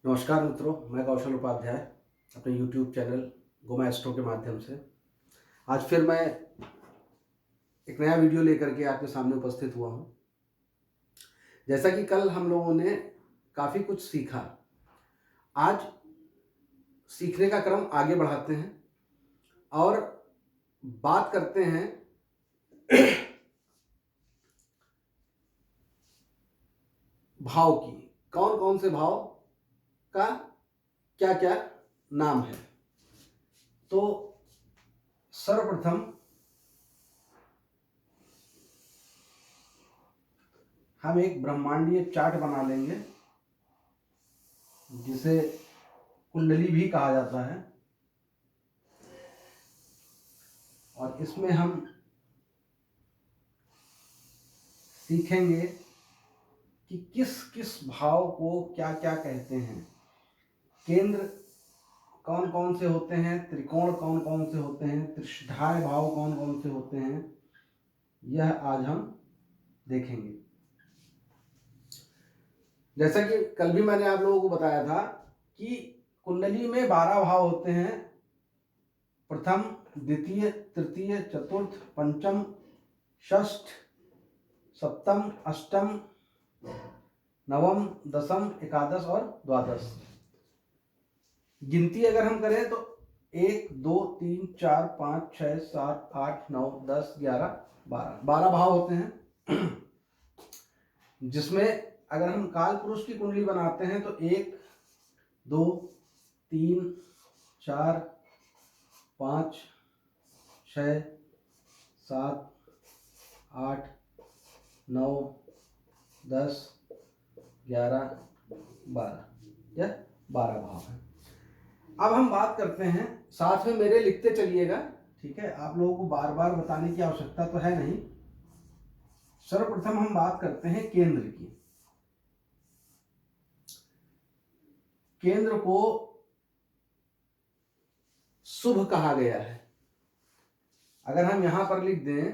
नमस्कार मित्रों, मैं कौशल उपाध्याय अपने YouTube चैनल गोमा एस्ट्रो के माध्यम से आज फिर मैं एक नया वीडियो लेकर के आपके सामने उपस्थित हुआ हूँ। जैसा कि कल हम लोगों ने काफ़ी कुछ सीखा, आज सीखने का क्रम आगे बढ़ाते हैं और बात करते हैं भाव की। कौन कौन से भाव का क्या क्या नाम है। तो सर्वप्रथम हम एक ब्रह्मांडीय चार्ट बना लेंगे जिसे कुंडली भी कहा जाता है, और इसमें हम सीखेंगे कि किस किस भाव को क्या क्या कहते हैं, केंद्र कौन कौन से होते हैं, त्रिकोण कौन कौन से होते हैं, त्रिशुधाय भाव कौन कौन से होते हैं, यह आज हम देखेंगे। जैसा कि कल भी मैंने आप लोगों को बताया था कि कुंडली में 12 भाव होते हैं। प्रथम, द्वितीय, तृतीय, चतुर्थ, पंचम, षष्ठ, सप्तम, अष्टम, नवम, दसम, एकादश और द्वादश। गिनती अगर हम करें तो 1 2 3 4 5 6 7 8 9 10 11 12 भाव होते हैं। जिसमें अगर हम काल पुरुष की कुंडली बनाते हैं तो 1 2 3 4 5 6 7 8 9 10 11 12, यह 12 भाव है। अब हम बात करते हैं, साथ में मेरे लिखते चलिएगा, ठीक है। आप लोगों को बार बार बताने की आवश्यकता तो है नहीं। सर्वप्रथम हम बात करते हैं केंद्र की। केंद्र को शुभ कहा गया है। अगर हम यहां पर लिख दें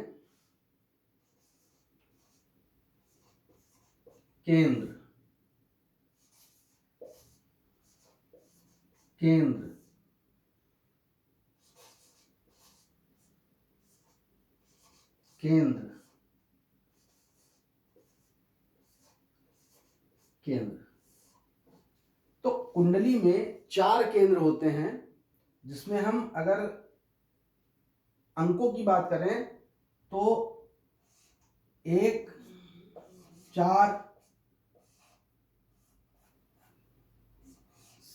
केंद्र, केंद्र, केंद्र, केंद्र, तो कुंडली में 4 केंद्र होते हैं, जिसमें हम अगर अंकों की बात करें तो 1 4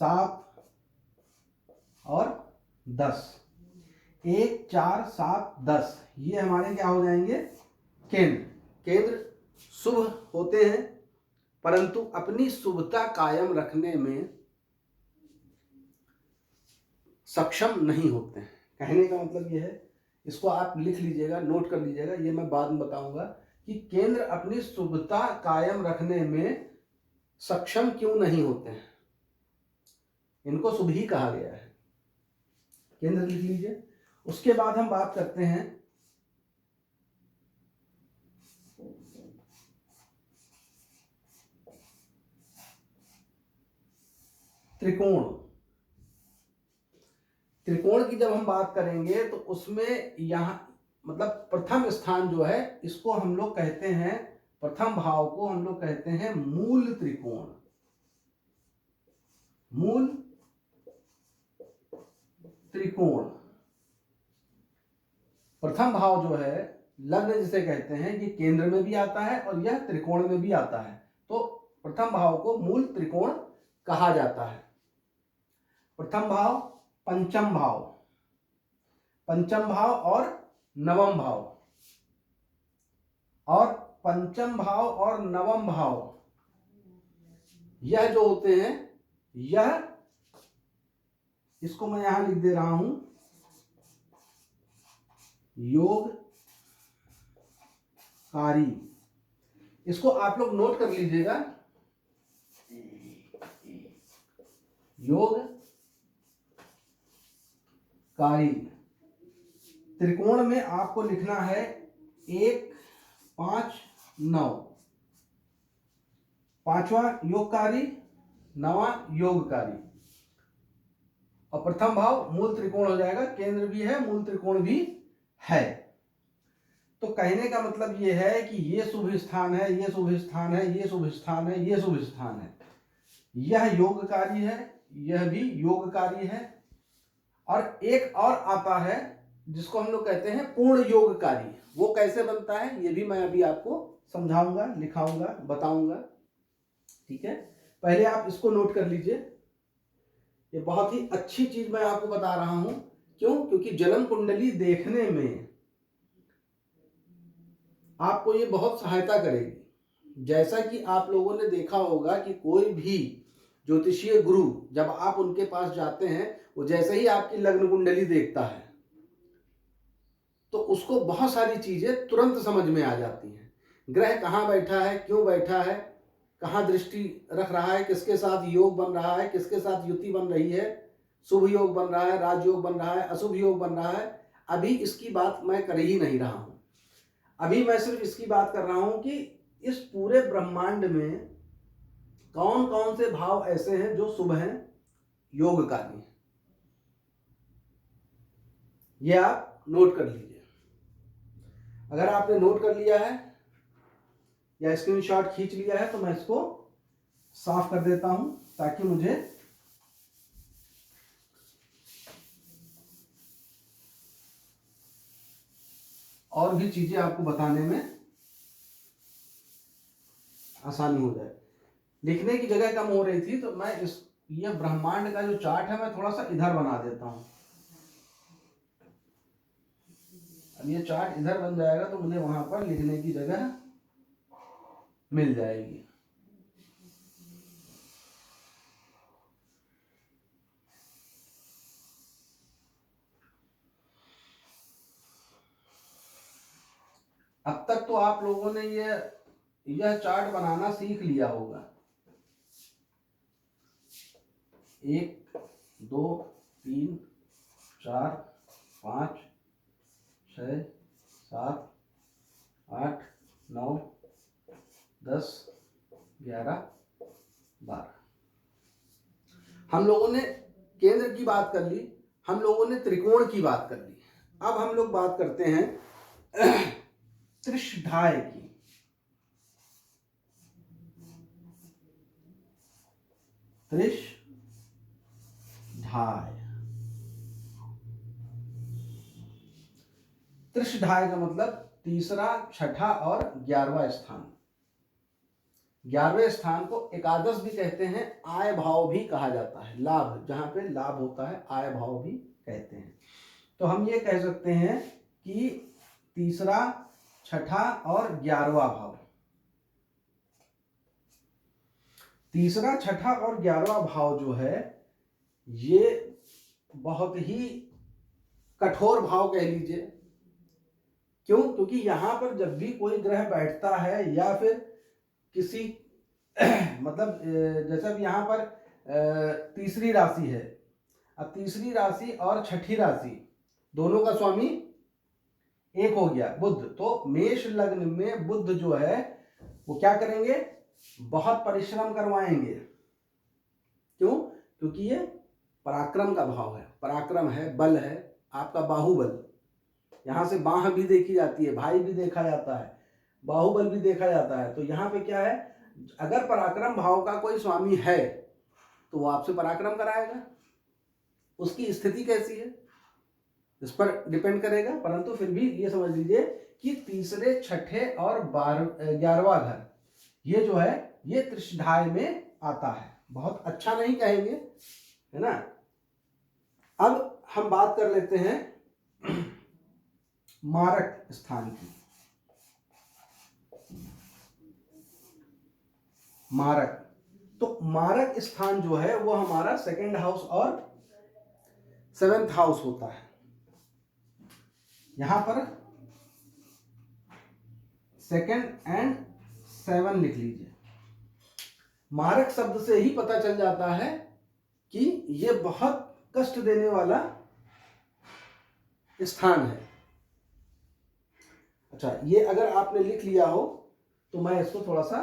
7 और 10। 1 4 7 10 ये हमारे क्या हो जाएंगे, केंद्र। केंद्र शुभ होते हैं, परंतु अपनी शुभता कायम रखने में सक्षम नहीं होते हैं। कहने का मतलब यह है, इसको आप लिख लीजिएगा, नोट कर लीजिएगा, ये मैं बाद में बताऊंगा कि केंद्र अपनी शुभता कायम रखने में सक्षम क्यों नहीं होते हैं। इनको शुभ ही कहा गया है। केंद्र लिख लीजिए। उसके बाद हम बात करते हैं त्रिकोण। त्रिकोण की जब हम बात करेंगे तो उसमें यहां मतलब प्रथम स्थान जो है, इसको हम लोग कहते हैं, प्रथम भाव को हम लोग कहते हैं मूल त्रिकोण। मूल त्रिकोण प्रथम भाव जो है, लग्न जिसे कहते हैं, ये केंद्र में भी आता है और यह त्रिकोण में भी आता है। तो प्रथम भाव को मूल त्रिकोण कहा जाता है। प्रथम भाव, पंचम भाव, पंचम भाव और नवम भाव, और पंचम भाव और नवम भाव यह जो होते हैं, यह, इसको मैं यहां लिख दे रहा हूं, योगकारी। इसको आप लोग नोट कर लीजिएगा, योगकारी। त्रिकोण में आपको लिखना है 1 5 9। पांचवा योगकारी, नवा योगकारी। और प्रथम भाव मूल त्रिकोण हो जाएगा, केंद्र भी है मूल त्रिकोण भी है। तो कहने का मतलब ये है कि ये शुभ स्थान है, ये शुभ स्थान है, ये शुभ स्थान है, ये शुभ स्थान है, यह योगकारी है, यह भी योगकारी है। और एक और आता है जिसको हम लोग कहते हैं पूर्ण योगकारी। वो कैसे बनता है ये भी मैं अभी आपको समझाऊंगा, लिखाऊंगा, बताऊंगा। ठीक है, पहले आप इसको नोट कर लीजिए। ये बहुत ही अच्छी चीज मैं आपको बता रहा हूं। क्यों? क्योंकि जन्म कुंडली देखने में आपको ये बहुत सहायता करेगी। जैसा कि आप लोगों ने देखा होगा कि कोई भी ज्योतिषीय गुरु जब आप उनके पास जाते हैं, वो जैसे ही आपकी लग्न कुंडली देखता है तो उसको बहुत सारी चीजें तुरंत समझ में आ जाती हैं। ग्रह कहाँ बैठा है, क्यों बैठा है, कहाँ दृष्टि रख रहा है, किसके साथ योग बन रहा है, किसके साथ युति बन रही है, शुभ योग बन रहा है, राजयोग बन रहा है, अशुभ योग बन रहा है। अभी इसकी बात मैं कर ही नहीं रहा हूं। अभी मैं सिर्फ इसकी बात कर रहा हूं कि इस पूरे ब्रह्मांड में कौन कौन से भाव ऐसे हैं जो शुभ हैं, योगकारी हैं। ये आप नोट कर लीजिए। अगर आपने नोट कर लिया है या स्क्रीनशॉट खींच लिया है तो मैं इसको साफ कर देता हूं ताकि मुझे और भी चीजें आपको बताने में आसानी हो जाए। लिखने की जगह कम हो रही थी तो मैं यह ब्रह्मांड का जो चार्ट है मैं थोड़ा सा इधर बना देता हूं। अब ये चार्ट इधर बन जाएगा तो मुझे वहां पर लिखने की जगह मिल जाएगी। अब तक तो आप लोगों ने यह चार्ट बनाना सीख लिया होगा। 1 2 3 4 5 6 7 8 9 10 11 12। हम लोगों ने केंद्र की बात कर ली, हम लोगों ने त्रिकोण की बात कर ली। अब हम लोग बात करते हैं त्रिशधाय की। त्रिशधाय, त्रिशधाय का मतलब तीसरा, छठा और 11वां स्थान। 11वें स्थान को एकादश भी कहते हैं, आय भाव भी कहा जाता है। लाभ, जहां पे लाभ होता है आय भाव भी कहते हैं। तो हम ये कह सकते हैं कि तीसरा, छठा और 11वां भाव, तीसरा, छठा और 11वां भाव जो है ये बहुत ही कठोर भाव कह लीजिए। क्यों? क्योंकि यहां पर जब भी कोई ग्रह बैठता है या फिर किसी मतलब जैसे अब यहाँ पर तीसरी राशि है, अब तीसरी राशि और छठी राशि दोनों का स्वामी एक हो गया बुध। तो मेष लग्न में बुध जो है वो क्या करेंगे, बहुत परिश्रम करवाएंगे। क्यों? क्योंकि ये पराक्रम का भाव है, पराक्रम है, बल है, आपका बाहुबल। यहां से बाह भी देखी जाती है, भाई भी देखा जाता है, बाहुबल भी देखा जाता है। तो यहाँ पे क्या है, अगर पराक्रम भाव का कोई स्वामी है तो वो आपसे पराक्रम कराएगा। उसकी स्थिति कैसी है इस पर डिपेंड करेगा, परंतु फिर भी ये समझ लीजिए कि तीसरे, छठे और 11वां घर ये जो है ये त्रिशधाय में आता है। बहुत अच्छा नहीं कहेंगे, है ना। अब हम बात कर लेते हैं मारक स्थान की। मारक, तो मारक स्थान जो है वो हमारा 2nd हाउस और 7th हाउस होता है। यहां पर 2nd and 7 लिख लीजिए। मारक शब्द से ही पता चल जाता है कि ये बहुत कष्ट देने वाला स्थान है। अच्छा, ये अगर आपने लिख लिया हो तो मैं इसको थोड़ा सा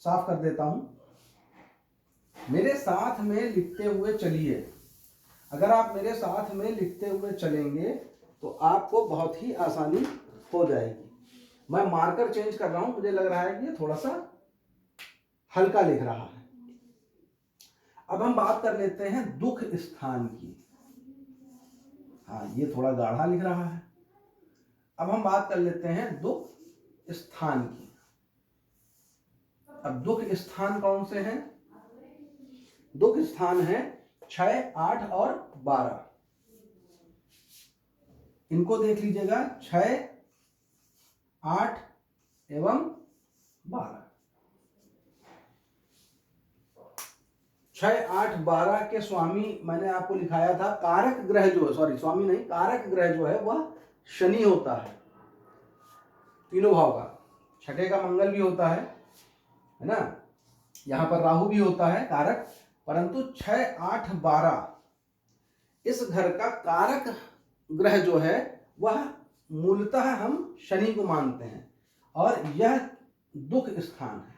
साफ कर देता हूं। मेरे साथ में लिखते हुए चलिए। अगर आप मेरे साथ में लिखते हुए चलेंगे तो आपको बहुत ही आसानी हो जाएगी। मैं मार्कर चेंज कर रहा हूं, मुझे लग रहा है कि ये थोड़ा सा हल्का लिख रहा है। अब हम बात कर लेते हैं दुख स्थान की। हाँ, ये थोड़ा गाढ़ा लिख रहा है। अब हम बात कर लेते हैं दुख स्थान की। अब दुख स्थान कौन से हैं? दुख स्थान है 6, 8 और 12। इनको देख लीजिएगा, 6, 8 एवं 12। 6, 8, 12 के स्वामी मैंने आपको लिखाया था। कारक ग्रह जो है, सॉरी स्वामी नहीं, कारक ग्रह जो है वह शनि होता है तीनों भाव का। छठे का मंगल भी होता है ना, यहां पर राहु भी होता है कारक, परंतु 6, 8, 12 इस घर का कारक ग्रह जो है वह मूलतः हम शनि को मानते हैं, और यह दुख स्थान है।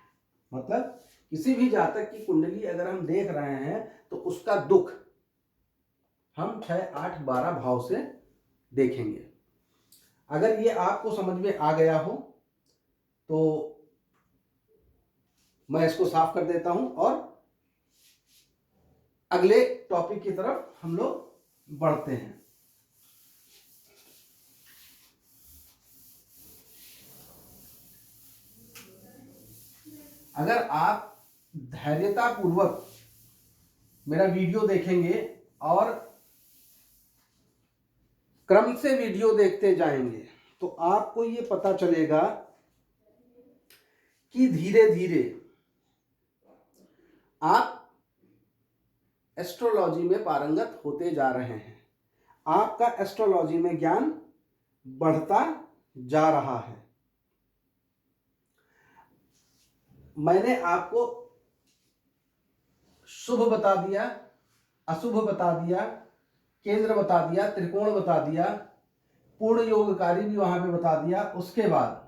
मतलब किसी भी जातक की कुंडली अगर हम देख रहे हैं तो उसका दुख हम 6, 8, 12 भाव से देखेंगे। अगर ये आपको समझ में आ गया हो तो मैं इसको साफ कर देता हूं और अगले टॉपिक की तरफ हम लोग बढ़ते हैं। अगर आप धैर्यता पूर्वक मेरा वीडियो देखेंगे और क्रम से वीडियो देखते जाएंगे तो आपको ये पता चलेगा कि धीरे धीरे आप एस्ट्रोलॉजी में पारंगत होते जा रहे हैं। आपका एस्ट्रोलॉजी में ज्ञान बढ़ता जा रहा है। मैंने आपको शुभ बता दिया, अशुभ बता दिया, केंद्र बता दिया, त्रिकोण बता दिया, पूर्ण योगकारी भी वहां पे बता दिया। उसके बाद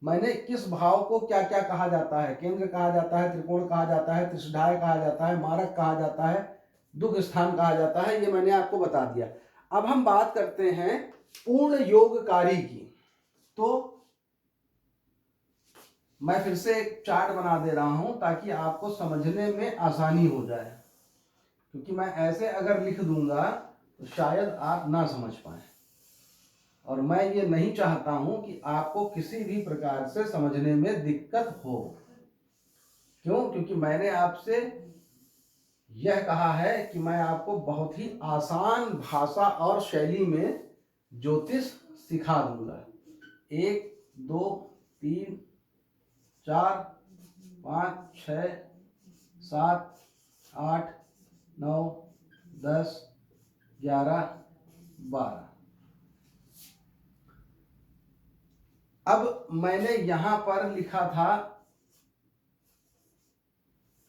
मैंने किस भाव को क्या क्या कहा जाता है, केंद्र कहा जाता है, त्रिकोण कहा जाता है, त्रिशुधाय कहा जाता है, मारक कहा जाता है, दुख स्थान कहा जाता है, ये मैंने आपको बता दिया। अब हम बात करते हैं पूर्ण योगकारी की। तो मैं फिर से एक चार्ट बना दे रहा हूं ताकि आपको समझने में आसानी हो जाए, क्योंकि मैं ऐसे अगर लिख दूंगा तो शायद आप ना समझ पाए, और मैं ये नहीं चाहता हूं कि आपको किसी भी प्रकार से समझने में दिक्कत हो। क्यों? क्योंकि मैंने आपसे यह कहा है कि मैं आपको बहुत ही आसान भाषा और शैली में ज्योतिष सिखा दूंगा। 1, 2, 3, 4, 5, 6, 7, 8, 9, 10, 11, 12। अब मैंने यहां पर लिखा था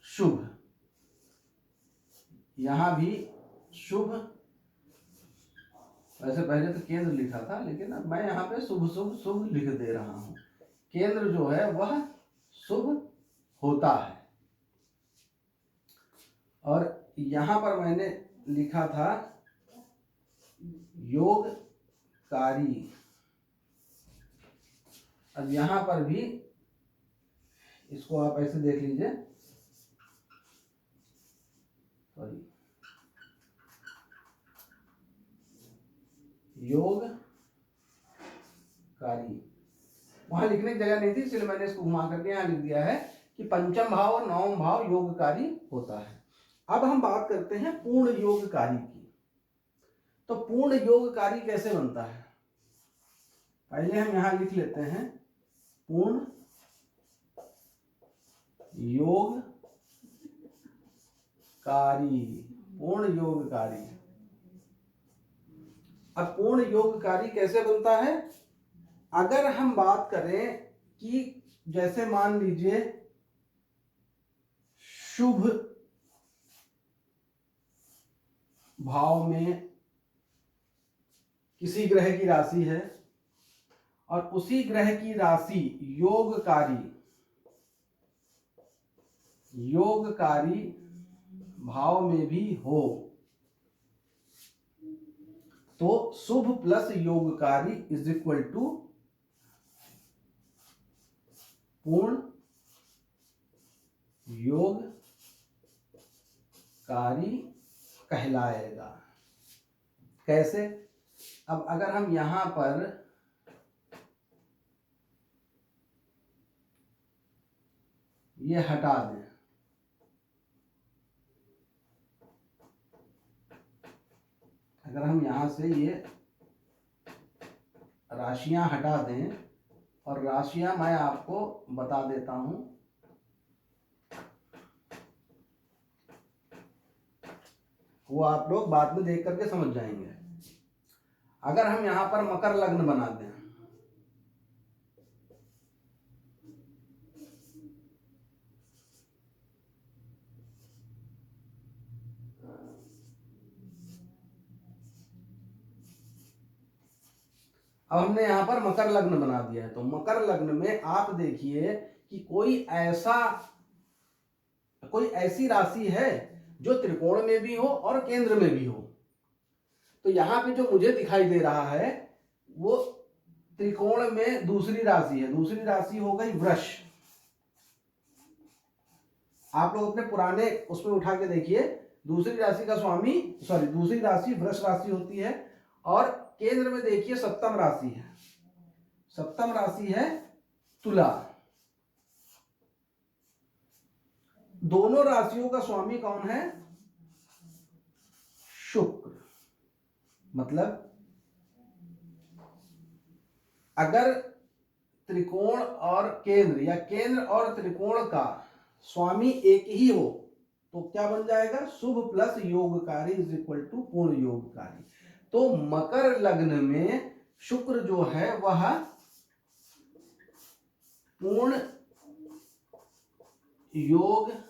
शुभ, यहां भी शुभ। वैसे पहले तो केंद्र लिखा था, लेकिन अब मैं यहां पे शुभ शुभ शुभ लिख दे रहा हूं। केंद्र जो है वह शुभ होता है। और यहां पर मैंने लिखा था योगकारी। अब यहां पर भी इसको आप ऐसे देख लीजिए, सॉरी, योगकारी। वहां लिखने की जगह नहीं थी, इसलिए मैंने इसको घुमा करके यहां लिख दिया है कि पंचम भाव और नवम भाव योगकारी होता है। अब हम बात करते हैं पूर्ण योगकारी की। तो पूर्ण योगकारी कैसे बनता है? पहले हम यहां लिख लेते हैं पूर्ण योगकारी। पूर्ण योगकारी। अब पूर्ण योगकारी कैसे बनता है? अगर हम बात करें कि जैसे मान लीजिए शुभ भाव में किसी ग्रह की राशि है और उसी ग्रह की राशि योगकारी योगकारी भाव में भी हो तो शुभ प्लस योगकारी इज इक्वल टू पूर्ण योगकारी कहलाएगा। कैसे? अब अगर हम यहां पर ये हटा दें, अगर हम यहां से ये राशियां हटा दें, और राशियां मैं आपको बता देता हूं, वो आप लोग बाद में देख करके समझ जाएंगे। अगर हम यहां पर मकर लग्न बना दें, अब हमने यहां पर मकर लग्न बना दिया है, तो मकर लग्न में आप देखिए कि कोई ऐसी राशि है जो त्रिकोण में भी हो और केंद्र में भी हो। तो यहां पे जो मुझे दिखाई दे रहा है वो त्रिकोण में दूसरी राशि है। दूसरी राशि हो गई वृष। आप लोग अपने पुराने उसमें उठा के देखिए, दूसरी राशि का स्वामी दूसरी राशि वृष राशि होती है, और केंद्र में देखिए सप्तम राशि है। सप्तम राशि है तुला। दोनों राशियों का स्वामी कौन है? शुक्र। मतलब अगर त्रिकोण और केंद्र या केंद्र और त्रिकोण का स्वामी एक ही हो तो क्या बन जाएगा? शुभ प्लस योगकारी इज इक्वल टू पूर्ण योगकारी। तो मकर लग्न में शुक्र जो है वह पूर्ण योगकारी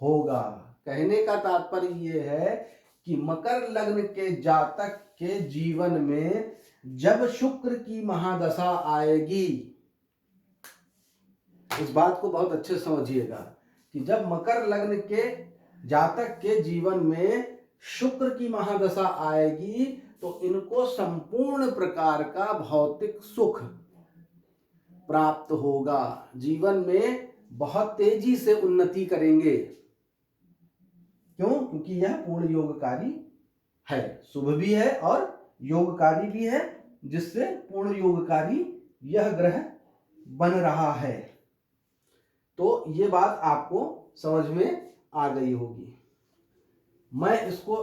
होगा। कहने का तात्पर्य यह है कि मकर लग्न के जातक के जीवन में जब शुक्र की महादशा आएगी, इस बात को बहुत अच्छे से समझिएगा कि जब मकर लग्न के जातक के जीवन में शुक्र की महादशा आएगी तो इनको संपूर्ण प्रकार का भौतिक सुख प्राप्त होगा। जीवन में बहुत तेजी से उन्नति करेंगे। क्यों? क्योंकि यह पूर्ण योगकारी है, शुभ भी है और योगकारी भी है, जिससे पूर्ण योगकारी यह ग्रह बन रहा है। तो ये बात आपको समझ में आ गई होगी। मैं इसको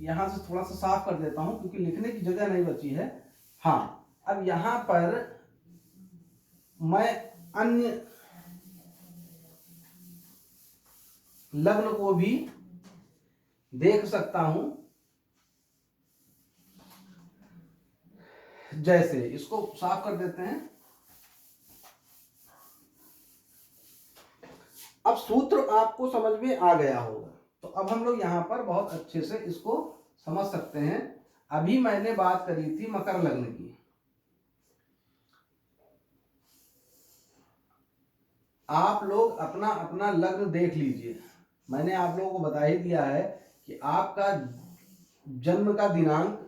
यहां से थोड़ा सा साफ कर देता हूं क्योंकि लिखने की जगह नहीं बची है। हाँ, अब यहां पर मैं अन्य लग्न को भी देख सकता हूं। जैसे इसको साफ कर देते हैं। अब सूत्र आपको समझ में आ गया होगा, तो अब हम लोग यहां पर बहुत अच्छे से इसको समझ सकते हैं। अभी मैंने बात करी थी मकर लग्न की। आप लोग अपना अपना लग्न देख लीजिए। मैंने आप लोगों को बता ही दिया है कि आपका जन्म का दिनांक,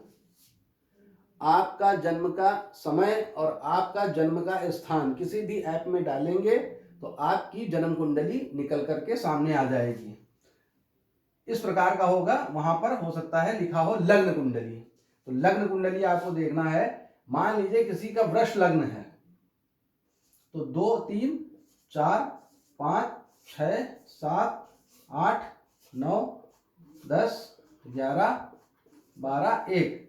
आपका जन्म का समय और आपका जन्म का स्थान किसी भी ऐप में डालेंगे तो आपकी जन्म कुंडली निकल करके सामने आ जाएगी। इस प्रकार का होगा, वहां पर हो सकता है लिखा हो लग्न कुंडली। तो लग्न कुंडली आपको देखना है। मान लीजिए किसी का वृष लग्न है तो 2 3 4 5 6 7 8 9 10 11 12 1।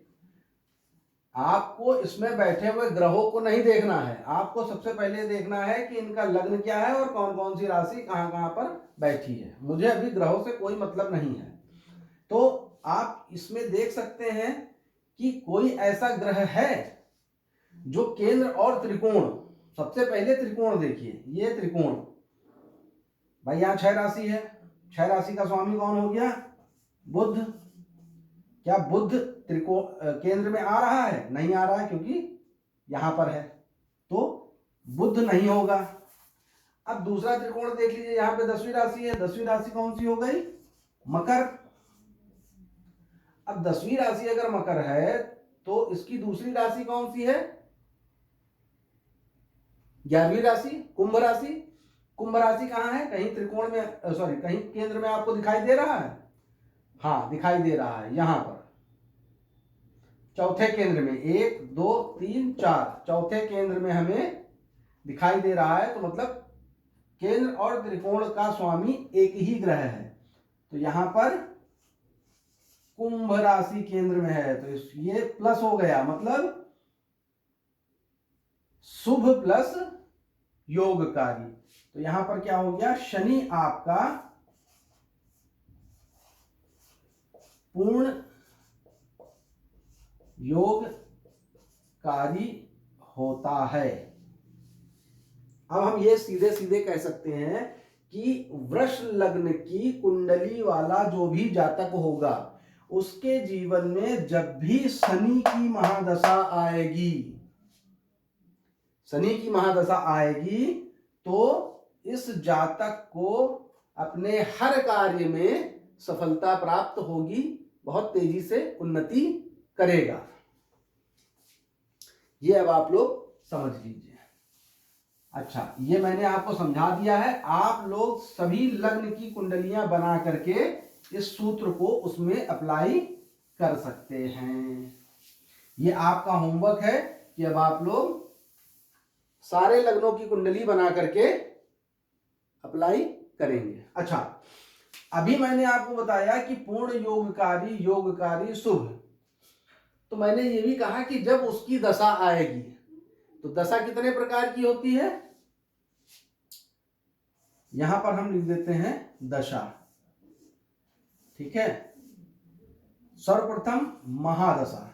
आपको इसमें बैठे हुए ग्रहों को नहीं देखना है, आपको सबसे पहले देखना है कि इनका लग्न क्या है और कौन कौन सी राशि कहां कहां पर बैठी है। मुझे अभी ग्रहों से कोई मतलब नहीं है। तो आप इसमें देख सकते हैं कि कोई ऐसा ग्रह है जो केंद्र और त्रिकोण, सबसे पहले त्रिकोण देखिए, ये त्रिकोण भाई, यहां 6 राशि है। 6 राशि का स्वामी कौन हो गया? बुध। क्या बुध त्रिकोण केंद्र में आ रहा है? नहीं आ रहा है, क्योंकि यहां पर है, तो बुध नहीं होगा। अब दूसरा त्रिकोण देख लीजिए, यहाँ पे 10वीं राशि है, 10वीं राशि कौन सी हो गई? मकर। अब 10वीं राशि अगर मकर है तो इसकी दूसरी राशि कौन सी है? 11वीं राशि, कुंभ राशि। कुंभ राशि कहाँ है? कहीं त्रिकोण में, सॉरी, कहीं केंद्र में आपको दिखाई दे रहा है? हाँ, दिखाई दे रहा है, यहां पर चौथे केंद्र में, 1 2 3 4, चौथे केंद्र में हमें दिखाई दे रहा है। तो मतलब केंद्र और त्रिकोण का स्वामी एक ही ग्रह है। तो यहां पर कुंभ राशि केंद्र में है, तो ये प्लस हो गया, मतलब शुभ प्लस योगकारी। तो यहां पर क्या हो गया? शनि आपका पूर्ण योगकारी होता है। अब हम ये सीधे सीधे कह सकते हैं कि वृष लग्न की कुंडली वाला जो भी जातक होगा, उसके जीवन में जब भी शनि की महादशा आएगी, शनि की महादशा आएगी, तो इस जातक को अपने हर कार्य में सफलता प्राप्त होगी, बहुत तेजी से उन्नति करेगा। ये अब आप लोग समझ लीजिए। अच्छा, ये मैंने आपको समझा दिया है। आप लोग सभी लग्न की कुंडलियां बना करके इस सूत्र को उसमें अप्लाई कर सकते हैं। ये आपका होमवर्क है कि अब आप लोग सारे लग्नों की कुंडली बना करके अप्लाई करेंगे। अच्छा, अभी मैंने आपको बताया कि पूर्ण योगकारी, योगकारी शुभ। तो मैंने ये भी कहा कि जब उसकी दशा आएगी, तो दशा कितने प्रकार की होती है? यहां पर हम लिख देते हैं दशा, ठीक है। सर्वप्रथम महादशा।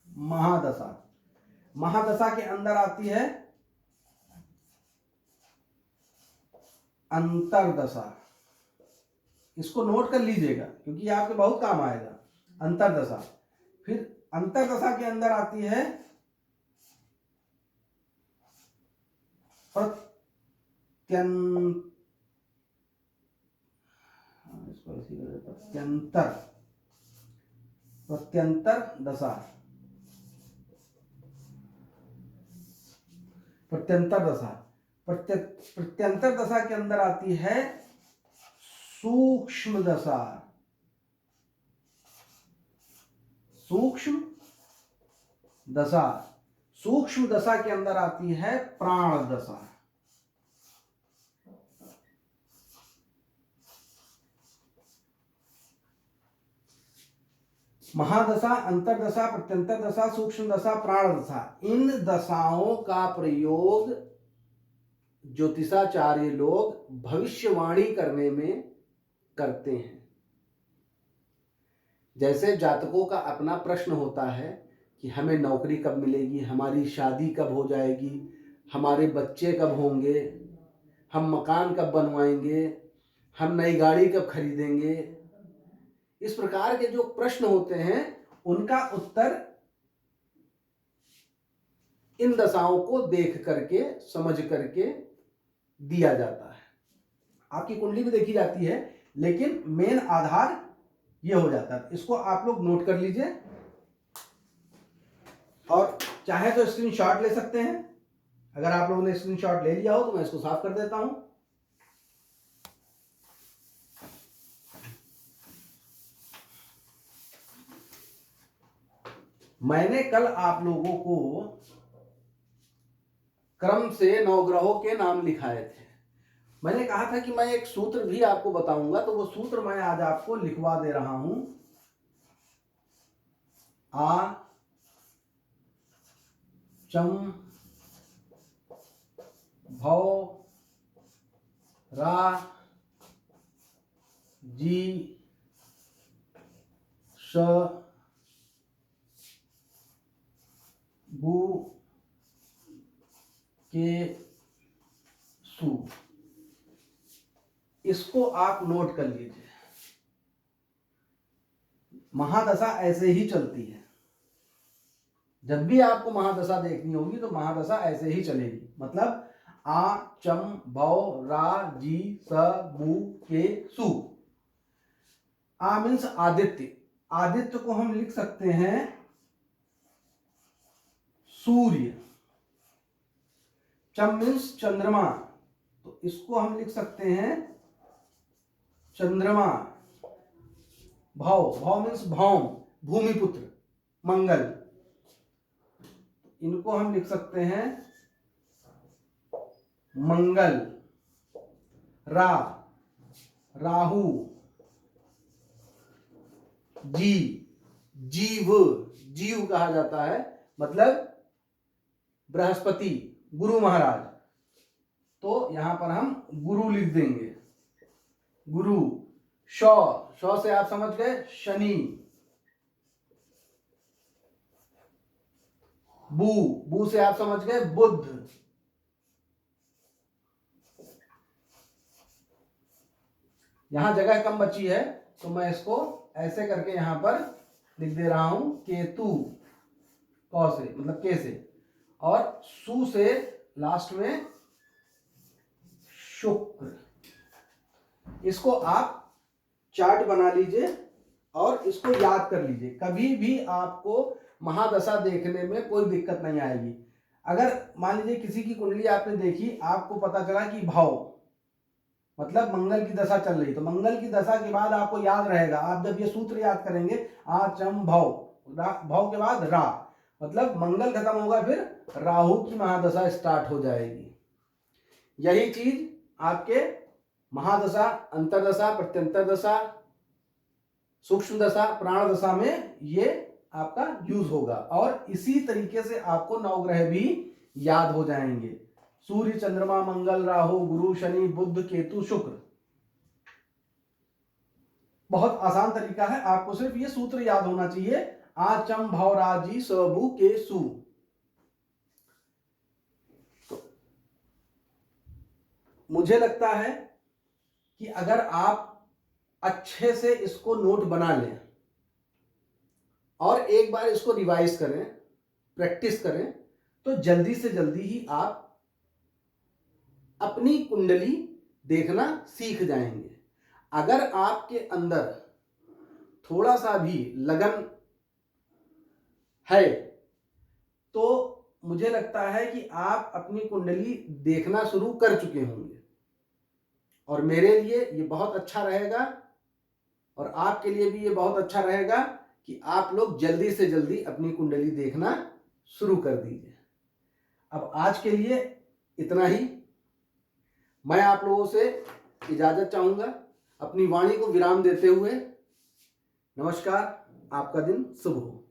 महादशा, महादशा के अंदर आती है अंतरदशा। इसको नोट कर लीजिएगा क्योंकि ये आपके बहुत काम आएगा। अंतरदशा, फिर अंतरदशा के अंदर आती है प्रत्यंतर, प्रत्यंतर दशा। प्रत्यंतर दशा, प्रत्यंतर दशा के अंदर आती है सूक्ष्म दशा। सूक्ष्म दशा, सूक्ष्म दशा के अंदर आती है प्राण दशा। महादशा, अंतरदशा, प्रत्यंतर दशा, सूक्ष्म दशा, प्राण दशा, इन दशाओं का प्रयोग ज्योतिषाचार्य लोग भविष्यवाणी करने में करते हैं। जैसे जातकों का अपना प्रश्न होता है कि हमें नौकरी कब मिलेगी, हमारी शादी कब हो जाएगी, हमारे बच्चे कब होंगे, हम मकान कब बनवाएंगे, हम नई गाड़ी कब खरीदेंगे। इस प्रकार के जो प्रश्न होते हैं उनका उत्तर इन दशाओं को देख करके, समझ करके दिया जाता है। आपकी कुंडली भी देखी जाती है, लेकिन मेन आधार ये हो जाता है। इसको आप लोग नोट कर लीजिए और चाहे तो स्क्रीनशॉट ले सकते हैं। अगर आप लोगों ने स्क्रीनशॉट ले लिया हो तो मैं इसको साफ कर देता हूं। मैंने कल आप लोगों को क्रम से नवग्रहों के नाम लिखाए थे। मैंने कहा था कि मैं एक सूत्र भी आपको बताऊंगा, तो वो सूत्र मैं आज आपको लिखवा दे रहा हूं। आ चम भौ रा जी श बु के सु। इसको आप नोट कर लीजिए। महादशा ऐसे ही चलती है। जब भी आपको महादशा देखनी होगी तो महादशा ऐसे ही चलेगी, मतलब आ चम भौ रा जी स बु के सु। आ मीन्स आदित्य, आदित्य को हम लिख सकते हैं सूर्य। चम मीन्स चंद्रमा, तो इसको हम लिख सकते हैं चंद्रमा। भौ, भौ मीन्स भौम, भूमिपुत्र, मंगल, इनको हम लिख सकते हैं मंगल। रा, राहु। जी, जीव, जीव कहा जाता है, मतलब बृहस्पति, गुरु महाराज, तो यहां पर हम गुरु लिख देंगे, गुरु। शौ, शौ से आप समझ गए शनि। बू, बू से आप समझ गए बुध। यहां जगह कम बची है तो मैं इसको ऐसे करके यहां पर लिख दे रहा हूं केतु, कौ से मतलब के से, और सु से लास्ट में शुक्र। इसको आप चार्ट बना लीजिए और इसको याद कर लीजिए, कभी भी आपको महादशा देखने में कोई दिक्कत नहीं आएगी। अगर मान लीजिए किसी की कुंडली आपने देखी, आपको पता चला कि भाव मतलब मंगल की दशा चल रही, तो मंगल की दशा के बाद आपको याद रहेगा, आप जब ये सूत्र याद करेंगे आ चम भव, भव के बाद रा, मतलब मंगल खत्म होगा फिर राहु की महादशा स्टार्ट हो जाएगी। यही चीज आपके महादशा, अंतरदशा, प्रत्यंतर दशा, सूक्ष्म दशा, प्राण दशा में ये आपका यूज होगा, और इसी तरीके से आपको नवग्रह भी याद हो जाएंगे। सूर्य, चंद्रमा, मंगल, राहु, गुरु, शनि, बुध, केतु, शुक्र। बहुत आसान तरीका है, आपको सिर्फ ये सूत्र याद होना चाहिए, आ चम भव राजी सबु के सु। तो मुझे लगता है कि अगर आप अच्छे से इसको नोट बना लें और एक बार इसको रिवाइज करें, प्रैक्टिस करें, तो जल्दी से जल्दी ही आप अपनी कुंडली देखना सीख जाएंगे। अगर आपके अंदर थोड़ा सा भी लगन है तो मुझे लगता है कि आप अपनी कुंडली देखना शुरू कर चुके होंगे, और मेरे लिए ये बहुत अच्छा रहेगा और आपके लिए भी ये बहुत अच्छा रहेगा कि आप लोग जल्दी से जल्दी अपनी कुंडली देखना शुरू कर दीजिए। अब आज के लिए इतना ही। मैं आप लोगों से इजाजत चाहूंगा, अपनी वाणी को विराम देते हुए। नमस्कार, आपका दिन शुभ हो।